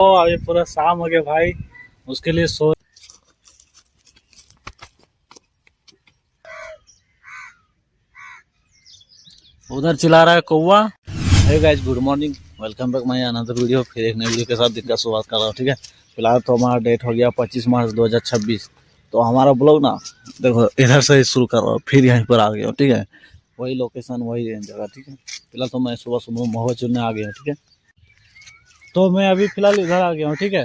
अभी पूरा शाम हो गया भाई, उसके लिए सो उधर चिल्ला रहा है कौवा। Hey guys, good morning, welcome back my another video. फिर एक नई वीडियो के साथ दिन का शुरुआत कर रहा हूँ। ठीक है, फिलहाल तो हमारा डेट हो गया 25 मार्च 2026। तो हमारा ब्लॉग ना देखो इधर से शुरू कर रहा हूँ, फिर यहीं पर आ गया हूँ। ठीक है, वही लोकेशन वही जगह। ठीक है, फिलहाल तो मैं सुबह सुबह महुआ चुनने आ गया हूँ। ठीक है, तो मैं अभी फिलहाल इधर आ गया हूँ। ठीक है,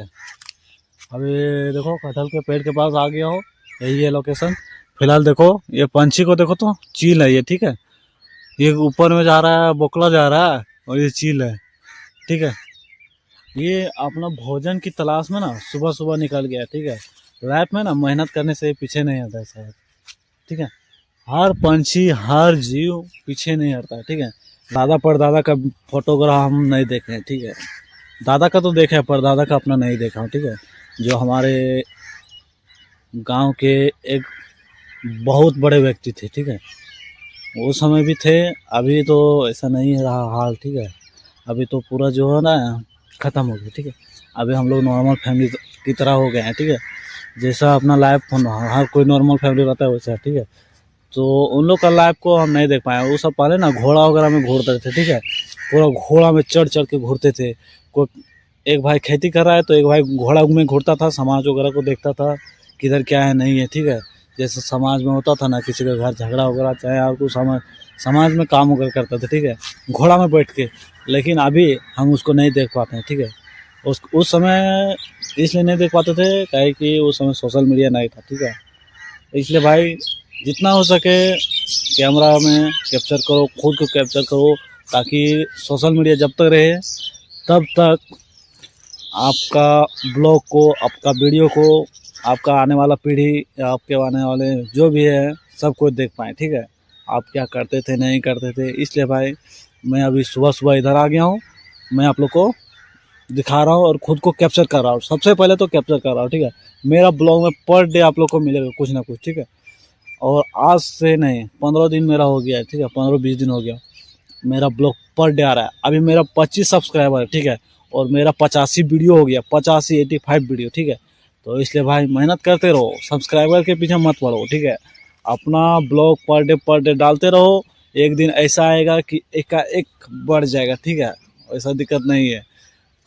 अभी देखो कटहल के पेड़ के पास आ गया हूँ, यही है लोकेशन। फिलहाल देखो ये पंछी को देखो, तो चील है ये। ठीक है, ये ऊपर में जा रहा है, बोकला जा रहा है, और ये चील है। ठीक है, ये अपना भोजन की तलाश में ना सुबह सुबह निकल गया। ठीक है, लाइफ में ना मेहनत करने से पीछे नहीं हटता है शायद। ठीक है, हर पंछी हर जीव पीछे नहीं हटता है। ठीक है, दादा परदादा का फोटोग्राफ हम नहीं देखे हैं। ठीक है, दादा का तो देखा है, परदादा का अपना नहीं देखा हूँ। ठीक है, जो हमारे गांव के एक बहुत बड़े व्यक्ति थे। ठीक है, वो समय भी थे, अभी तो ऐसा नहीं रहा हाल। ठीक है, अभी तो पूरा जो है ना ख़त्म हो गया। ठीक है, अभी हम लोग नॉर्मल फैमिली की तरह हो गए हैं। ठीक है, जैसा अपना लाइफ हर कोई नॉर्मल फैमिली रहता है वैसा। ठीक है, तो उन लोग का लाइफ को हम नहीं देख पाए। वो सब पहले ना घोड़ा वगैरह में घूरते थे। ठीक है, पूरा घोड़ा में चढ़ चढ़ के घूरते थे। कोई एक भाई खेती कर रहा है तो एक भाई घोड़ा में घूरता था, समाज वगैरह को देखता था किधर क्या है नहीं है। ठीक है, जैसे समाज में होता था ना, किसी के घर झगड़ा वगैरह चाहे और कुछ समाज में काम वगैरह करते थे। ठीक है, घोड़ा में बैठ के। लेकिन अभी हम उसको नहीं देख पाते हैं। ठीक है, उस समय इसलिए नहीं देख पाते थे काहे कि उस समय सोशल मीडिया नहीं था। ठीक है, इसलिए भाई जितना हो सके कैमरा में कैप्चर करो, खुद को कैप्चर करो, ताकि सोशल मीडिया जब तक रहे तब तक आपका ब्लॉग को, आपका वीडियो को, आपका आने वाला पीढ़ी या आपके आने वाले जो भी है सबको देख पाएँ। ठीक है, आप क्या करते थे नहीं करते थे। इसलिए भाई मैं अभी सुबह सुबह इधर आ गया हूँ, मैं आप लोग को दिखा रहा हूँ और ख़ुद को कैप्चर कर रहा हूँ। सबसे पहले तो कैप्चर कर रहा हूँ। ठीक है, मेरा ब्लॉग में पर डे आप लोग को मिलेगा कुछ ना कुछ। ठीक है, और आज से नहीं 15 दिन मेरा हो गया है। ठीक है, 15-20 दिन हो गया मेरा ब्लॉग पर डे आ रहा है। अभी मेरा 25 सब्सक्राइबर है। ठीक है, और मेरा 85 वीडियो हो गया, 85 वीडियो। ठीक है, तो इसलिए भाई मेहनत करते रहो, सब्सक्राइबर के पीछे मत पड़ो। ठीक है, अपना ब्लॉग पर डे डालते रहो। एक दिन ऐसा आएगा कि एक का एक बढ़ जाएगा। ठीक है, ऐसा दिक्कत नहीं है,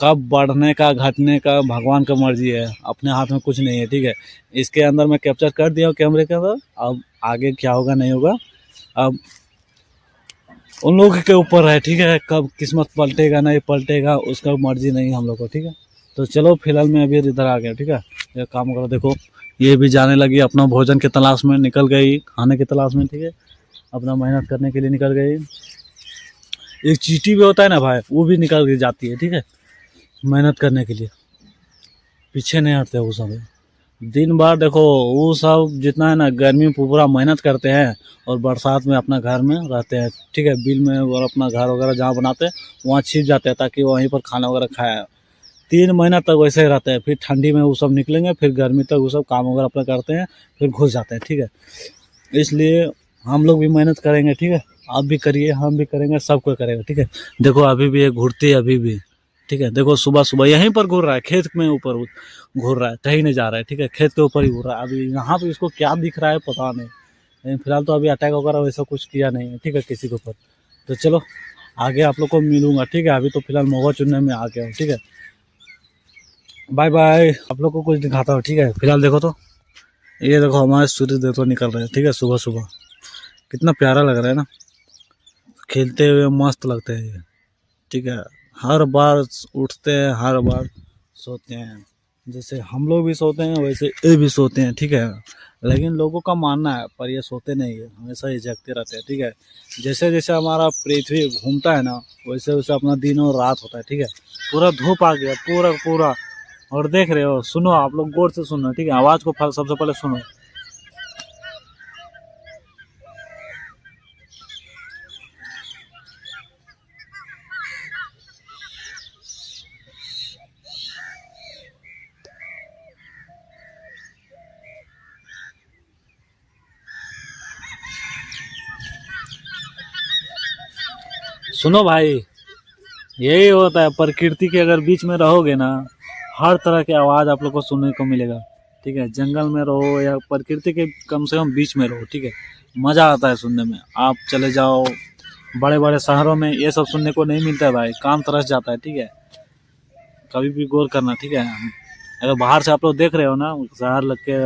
कब बढ़ने का घटने का भगवान का मर्जी है, अपने हाथ में कुछ नहीं है। ठीक है, इसके अंदर मैं कैप्चर कर दिया हूँ कैमरे के अंदर। अब आगे क्या होगा नहीं होगा अब उन लोगों के ऊपर है। ठीक है, कब किस्मत पलटेगा नहीं पलटेगा उसका मर्जी नहीं हम लोग को। ठीक है, तो चलो फिलहाल मैं अभी इधर आ गया। ठीक है, ये काम करो, देखो ये भी जाने लगी अपना भोजन के तलाश में, निकल गई खाने की तलाश में। ठीक है, अपना मेहनत करने के लिए निकल गई। एक चींटी भी होता है ना भाई, वो भी निकल के जाती है। ठीक है, मेहनत करने के लिए पीछे नहीं हटते वो सब। दिन भर देखो वो सब जितना है ना गर्मी में पूरा मेहनत करते हैं और बरसात में अपना घर में रहते हैं। ठीक है, बिल में और अपना घर वगैरह जहाँ बनाते हैं वहाँ छिप जाते हैं ताकि वहीं पर खाना वगैरह खाए। 3 महीना तक वैसे ही रहते हैं, फिर ठंडी में वो सब निकलेंगे, फिर गर्मी तक वो सब काम वगैरह अपना करते हैं, फिर घुस जाते हैं। ठीक है, इसलिए हम लोग भी मेहनत करेंगे। ठीक है, आप भी करिए, हम भी करेंगे, सब कोई करेगा। ठीक है, देखो अभी भी ये घूरती है अभी भी। ठीक है, देखो सुबह सुबह यहीं पर घूर रहा है, खेत में ऊपर घूर रहा है, कहीं नहीं जा रहा है। ठीक है, खेत के ऊपर ही घूर रहा है। अभी यहाँ पे इसको क्या दिख रहा है पता नहीं, लेकिन फिलहाल तो अभी अटैक वगैरह वैसा कुछ किया नहीं है। ठीक है, किसी के ऊपर। तो चलो आगे आप लोग को मिलूंगा। ठीक है, अभी तो फिलहाल महुआ चुनने में आ गया हूँ। ठीक है, बाय बाय, आप लोग को कुछ दिखाता हूँ। ठीक है, फिलहाल देखो तो ये देखो हमारे सूर्य देवता निकल रहे हैं। ठीक है, सुबह सुबह कितना प्यारा लग रहा है ना, खेलते हुए मस्त लगते हैं ये। ठीक है, हर बार उठते हैं, हर बार सोते हैं, जैसे हम लोग भी सोते हैं वैसे ये भी सोते हैं। ठीक है, लेकिन लोगों का मानना है पर ये सोते नहीं है, हमेशा ये जगते रहते हैं। ठीक है, जैसे जैसे हमारा पृथ्वी घूमता है ना वैसे वैसे अपना दिन और रात होता है। ठीक है, पूरा धूप आ गया पूरा पूरा, और देख रहे हो, सुनो आप लोग गौर से सुनो। ठीक है, आवाज़ को सबसे पहले सुनो। सुनो भाई, यही होता है प्रकृति के अगर बीच में रहोगे ना हर तरह की आवाज़ आप लोग को सुनने को मिलेगा। ठीक है, जंगल में रहो या प्रकृति के कम से कम बीच में रहो। ठीक है, मज़ा आता है सुनने में। आप चले जाओ बड़े बड़े शहरों में, ये सब सुनने को नहीं मिलता है भाई, कान तरस जाता है। ठीक है, कभी भी गौर करना। ठीक है, अगर बाहर से आप लोग देख रहे हो ना शहर लग के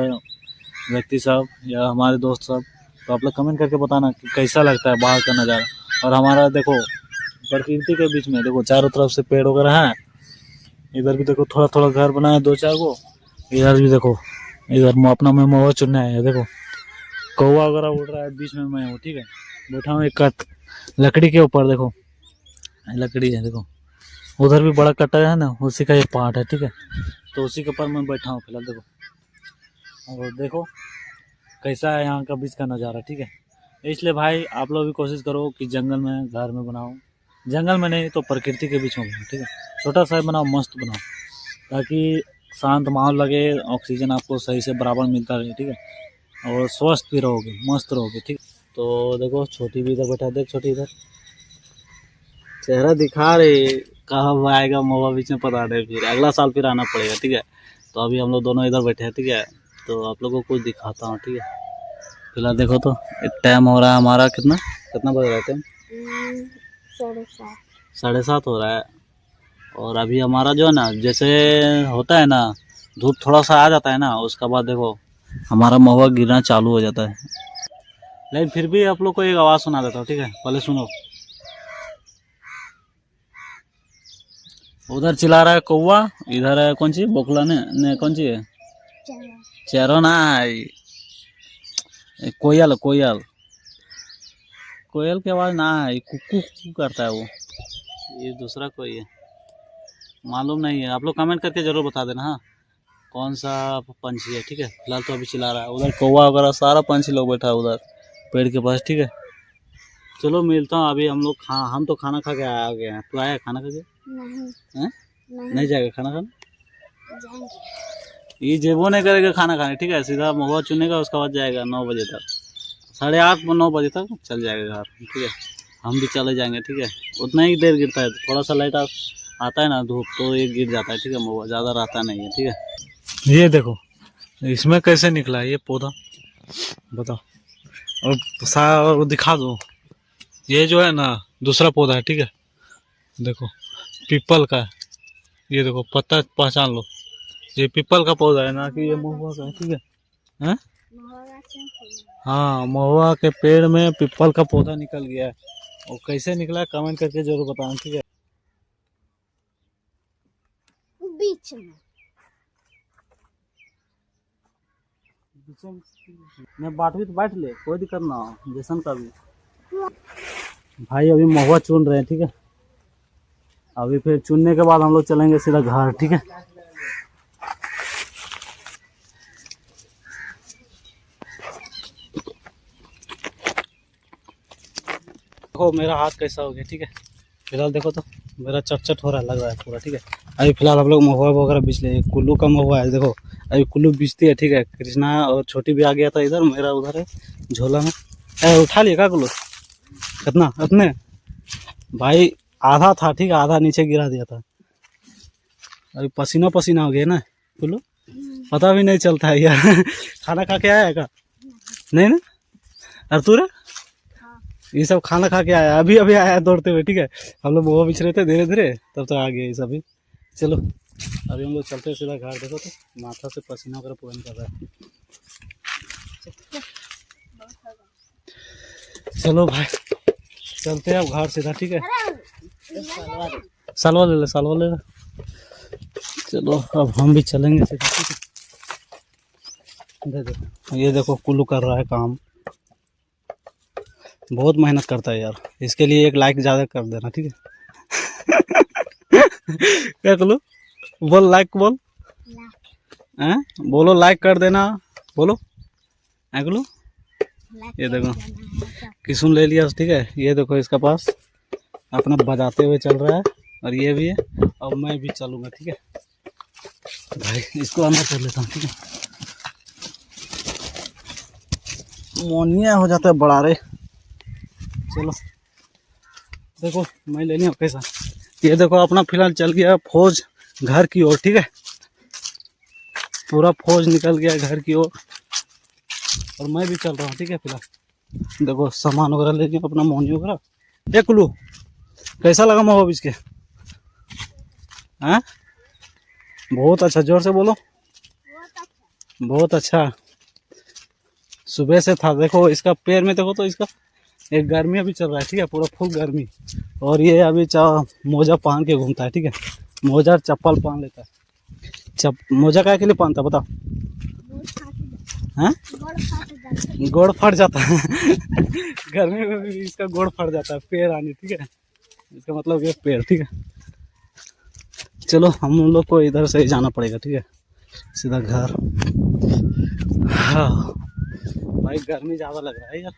व्यक्ति सब या हमारे दोस्त सब, तो आप लोग कमेंट करके बताना कि कैसा लगता है बाहर का नज़ारा। और हमारा देखो प्रकृति के बीच में, देखो चारों तरफ से पेड़ वगैरह हैं। इधर भी देखो थोड़ा थोड़ा घर बना है 2-4 गो। इधर भी देखो, इधर मैं अपना मैं महुआ चुनने आया है। देखो कौवा वगैरह उड़ रहा है, बीच में मैं हूँ। ठीक है, बैठा हूँ एक लकड़ी के ऊपर। देखो लकड़ी है, देखो उधर भी बड़ा कट्टा है ना, उसी का एक पार्ट है। ठीक है, तो उसी के ऊपर मैं बैठा हूँ फिलहाल। देखो और देखो कैसा है यहाँ का बीच का नज़ारा। ठीक है, इसलिए भाई आप लोग भी कोशिश करो कि जंगल में घर में बनाओ। जंगल में नहीं तो प्रकृति के बीच में बनाओ। ठीक है, छोटा सा बनाओ, मस्त बनाओ, ताकि शांत माहौल लगे, ऑक्सीजन आपको सही से बराबर मिलता रहे। ठीक है, और स्वस्थ भी रहोगे, मस्त रहोगे। ठीक, तो देखो छोटी भी इधर बैठा, देख छोटी इधर चेहरा दिखा रही, कब आएगा महुआ बीच में पता नहीं, फिर अगला साल फिर आना पड़ेगा। ठीक है, तो अभी हम लोग दोनों इधर बैठे हैं। ठीक है, तो आप लोगों को कुछ दिखाता हूँ। ठीक है, फिलहाल देखो तो टाइम हो रहा है हमारा, कितना कितना बज रहा है टाइम? 7:30 हो रहा है। और अभी हमारा जो है ना, जैसे होता है ना धूप थोड़ा सा आ जाता है ना, उसके बाद देखो हमारा महुआ गिरना चालू हो जाता है। लेकिन फिर भी आप लोग को एक आवाज़ सुना देता हूँ। ठीक है, पहले सुनो। उधर चिल्ला रहा है कौवा, इधर है कौन सी बोकला ने कौन सी है, चेरो ना, कोयल कोयल कोयल की आवाज़ ना है, कुकू कुकू करता है वो, ये दूसरा कोई है, मालूम नहीं है। आप लोग कमेंट करके ज़रूर बता देना हाँ कौन सा पंछी है। ठीक है, फिलहाल तो अभी चिल्ला रहा है। उधर कौवा वगैरह सारा पंछी लोग बैठा है उधर पेड़ के पास। ठीक है, चलो मिलता हूँ अभी। हम लोग हम तो खाना खा के आ गए हैं। तू आया खाना खा के? नहीं, नहीं जाएगा खाना खाने? ये जेबो नहीं करेगा खाना खाने। ठीक है, सीधा महुआ चुनेगा, उसके बाद जाएगा 9 बजे तक, 8:30-9 बजे तक चल जाएगा घर। ठीक है, हम भी चले जाएंगे। ठीक है, उतना ही देर गिरता है, थोड़ा सा लाइट आता है ना धूप तो ये गिर जाता है। ठीक है, महुआ ज़्यादा रहता नहीं है। ठीक है, ये देखो इसमें कैसे निकला है ये पौधा, बताओ। और दिखा दो, ये जो है ना दूसरा पौधा है। ठीक है, देखो पीपल का है, ये देखो पत्ता पहचान लो, ये पीपल का पौधा है ना कि ये महुआ का है। ठीक है, हैं? हाँ, महुआ के पेड़ में पीपल का पौधा निकल गया है, और कैसे निकला कमेंट करके जरूर बताना। ठीक है, बीच में बांट भी तो बांट ले, कोई दिक्कत ना हो, जैसन का भी। भाई अभी महुआ चुन रहे हैं। ठीक है, अभी फिर चुनने के बाद हम लोग चलेंगे सीधा घर। ठीक है, देखो मेरा हाथ कैसा हो गया। ठीक है, फिलहाल देखो तो मेरा चट हो रहा है, लग रहा है पूरा। ठीक है, अभी फिलहाल हम लोग महुआ वगैरह बीच ले, कुल्लू का महुआ है। देखो अभी कुल्लू बीचती है। ठीक है, कृष्णा और छोटी भी आ गया था इधर, मेरा उधर है झोला में। उठा लिया क्या कुल्लू? कितना अपने भाई आधा था। ठीक है, आधा नीचे गिरा दिया था। अभी पसीना पसीना हो गया ना कुल्लू, पता भी नहीं चलता है यार। खाना खा के आया है क्या? नहीं ना, अर्तुर ये सब खाना खा के आया, अभी अभी आया दौड़ते हुए। ठीक है, हम लोग महुआ बिछ रहे थे धीरे धीरे, तब तक आ गया ये सभी। चलो अभी हम लोग चलते हैं सीधा घर। देखो तो माथा से पसीना वगैरह पूरा निकल रहा है। चलो भाई चलते हैं अब घर सीधा। ठीक है, सालवा ले ले, सालवा ले ले। चलो अब हम भी चलेंगे सीधा। ठीक है, देखो ये देखो कुल्लू कर रहा है काम, बहुत मेहनत करता है यार। इसके लिए एक लाइक ज़्यादा कर देना। ठीक है क्या कुल्लू बोल, लाइक बोल, बोलो लाइक कर देना, बोलो कुल्लू। ये देखो किसुन ले लिया। ठीक है, ये देखो इसका पास अपना बजाते हुए चल रहा है, और ये भी है, और मैं भी चलूँगा। ठीक है भाई, इसको अंदर कर लेता हूँ। ठीक है, मोनिया हो जाता है बड़ा रे। चलो देखो मैं ले लिया कैसा, ये देखो अपना फिलहाल चल गया फौज घर की ओर। ठीक है, पूरा फौज निकल गया घर की ओर और मैं भी चल रहा हूँ। ठीक है, फिलहाल देखो सामान वगैरह लेके अपना मोहनी वगैरह। ये कुल्लू कैसा लगा महोब इसके? हैं? बहुत अच्छा, जोर से बोलो। बहुत अच्छा। सुबह से था, देखो इसका पैर में देखो तो इसका एक गर्मी अभी चल रहा है। ठीक है, पूरा फुल गर्मी। और ये अभी मोजा पहन के घूमता है। ठीक है, मोजा चप्पल पहन लेता है। मोजा क्या के लिए पहनता बताओ? हैं? गोड़ फट जाता है गर्मी में भी इसका गोड़ फट जाता है, पैर आने। ठीक है, इसका मतलब ये पैर। ठीक है, चलो हम लोग को इधर से ही जाना पड़ेगा। ठीक है, सीधा घर। हाँ भाई, गर्मी ज़्यादा लग रहा है यार।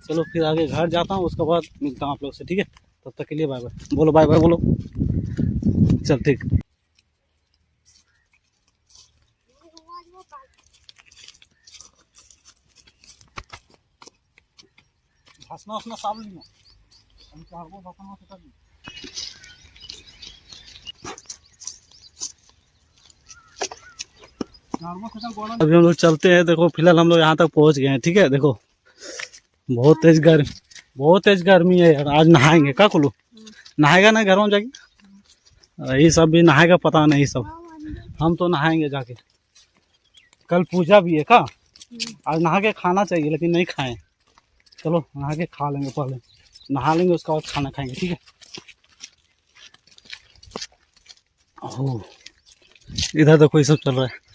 चलो फिर आगे घर जाता हूँ, उसके बाद मिलता हूँ आप लोग से। ठीक है, तब तक के लिए बाय बाय बोलो। बाय बाय बोलो। चल ठीक। हंसना हंसना सामने लीना हम चार को बकना से कर। अभी हम लोग चलते हैं। देखो फिलहाल हम लोग यहाँ तक पहुँच गए हैं। ठीक है, देखो बहुत तेज गर्मी है यार। आज नहाएंगे का कुल्लू? नहाएगा ना घर में जाके? ये सब भी नहाएगा पता नहीं सब। हम तो नहाएंगे जाके। कल पूजा भी है का? आज नहा के खाना चाहिए लेकिन नहीं खाएं। चलो नहा के खा लेंगे, पहले नहा लेंगे उसके बाद खाना खाएंगे। ठीक है। ओह, इधर देखो ये सब चल रहा है।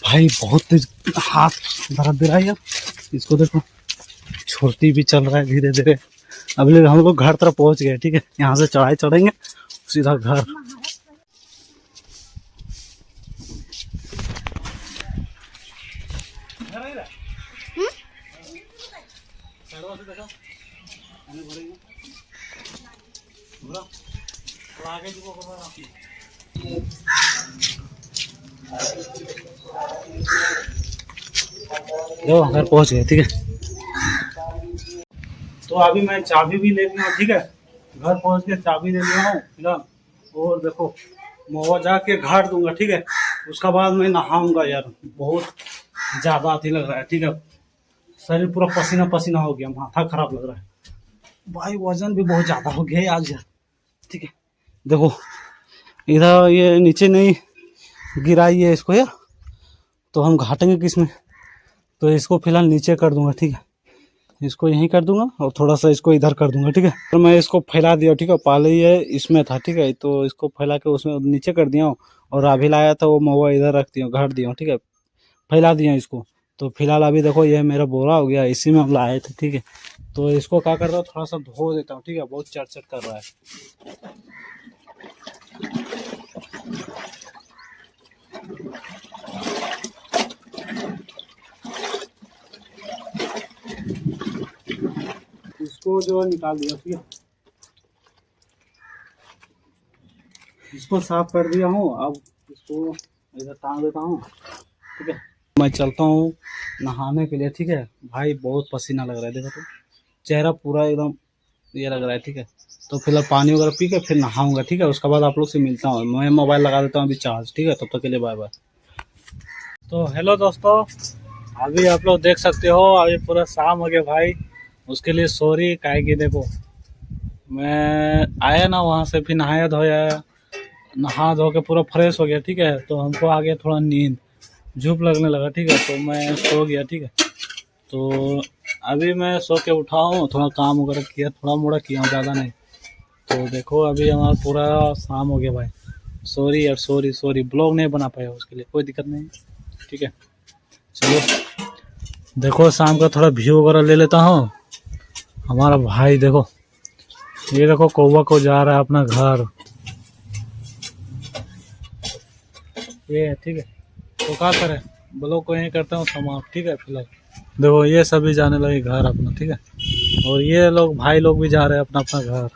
भाई बहुत तेज हाथ दर्द दे रहा है यार। इसको देखो, छोटी भी चल रहा है धीरे धीरे। अभी हम लोग घर तरफ पहुंच गए। ठीक है, यहाँ से चढ़ाई चढ़ेंगे सीधा घर। घर पहुंच गए। ठीक है, तो अभी मैं चाबी भी ले लिया हूँ। ठीक है, घर पहुंच के चाबी ले लिया हूँ फिलहाल। और देखो महुआ जाके घाट दूंगा। ठीक है, उसका बाद मैं नहाऊंगा यार। बहुत ज़्यादा अथी लग रहा है। ठीक है, शरीर पूरा पसीना पसीना हो गया, माथा खराब लग रहा है भाई। वजन भी बहुत ज़्यादा हो गया है आज यार। ठीक है, देखो इधर ये नीचे नहीं गिराइए इसको यार, तो हम घाटेंगे किसमें। तो इसको फिलहाल नीचे कर दूंगा। ठीक है, इसको यहीं कर दूंगा और थोड़ा सा इसको इधर कर दूंगा। ठीक है, तो मैं इसको फैला दिया। ठीक है, पहले ये इसमें था। ठीक है, तो इसको फैला के उसमें नीचे कर दिया हूँ। और अभी लाया था वो महुआ इधर रख दिया, घाट दिया। ठीक है, फैला दिया इसको। तो फिलहाल अभी देखो ये मेरा बोरा हो गया, इसी में हम लाए थे। ठीक है, तो इसको क्या कर रहा हूँ, थोड़ा सा धो देता हूँ। ठीक है, बहुत चट कर रहा है। इसको जो निकाल दिया। ठीक है, इसको साफ कर दिया हूँ। अब इसको इधर टांग देता हूँ। ठीक है, मैं चलता हूँ नहाने के लिए। ठीक है भाई, बहुत पसीना लग रहा है। देखो तो चेहरा पूरा एकदम ये लग रहा है। ठीक है, तो फिलहाल पानी वगैरह पी के फिर नहाऊंगा। ठीक है, उसके बाद आप लोग से मिलता हूँ। मैं मोबाइल लगा देता हूँ अभी चार्ज। ठीक है, तब तक के लिए बाय बाय। तो हेलो दोस्तों, अभी आप लोग देख सकते हो अभी पूरा शाम हो गया भाई। उसके लिए सॉरी, काहे कि देखो मैं आया ना वहाँ से, फिर नहाया धोया, नहा धो के पूरा फ्रेश हो गया। ठीक है, तो हमको आ गया थोड़ा नींद, झूप लगने लगा। ठीक है, तो मैं सो गया। ठीक है, तो अभी मैं सो के उठा हूँ, थोड़ा काम वगैरह किया, थोड़ा मोड़ा किया हूँ, ज़्यादा नहीं। तो देखो अभी हमारा पूरा शाम हो गया भाई। सॉरी यार, सॉरी ब्लॉग नहीं बना पाया, उसके लिए कोई दिक्कत नहीं। ठीक है, चलो देखो शाम का थोड़ा व्यू वगैरह ले लेता हूँ। हमारा भाई देखो, ये देखो कौवा को जा रहा है अपना घर। ये ठीक है, तो क्या करें, ब्लॉग को यहीं करता हूँ समाप्त। ठीक है, फिलहाल देखो ये सभी जाने लगे घर अपना। ठीक है, और ये लोग भाई लोग भी जा रहे हैं अपना अपना घर।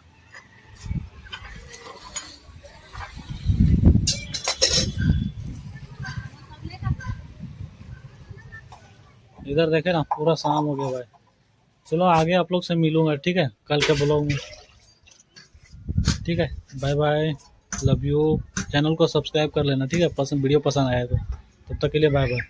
इधर देखे ना पूरा शाम हो गया भाई। चलो आगे आप लोग से मिलूंगा, ठीक है, कल के ब्लॉग में। ठीक है, bye bye, love you. Channel को सब्सक्राइब कर लेना, ठीक है, वीडियो पसंद आया तो। तब तक के लिए बाय बाय।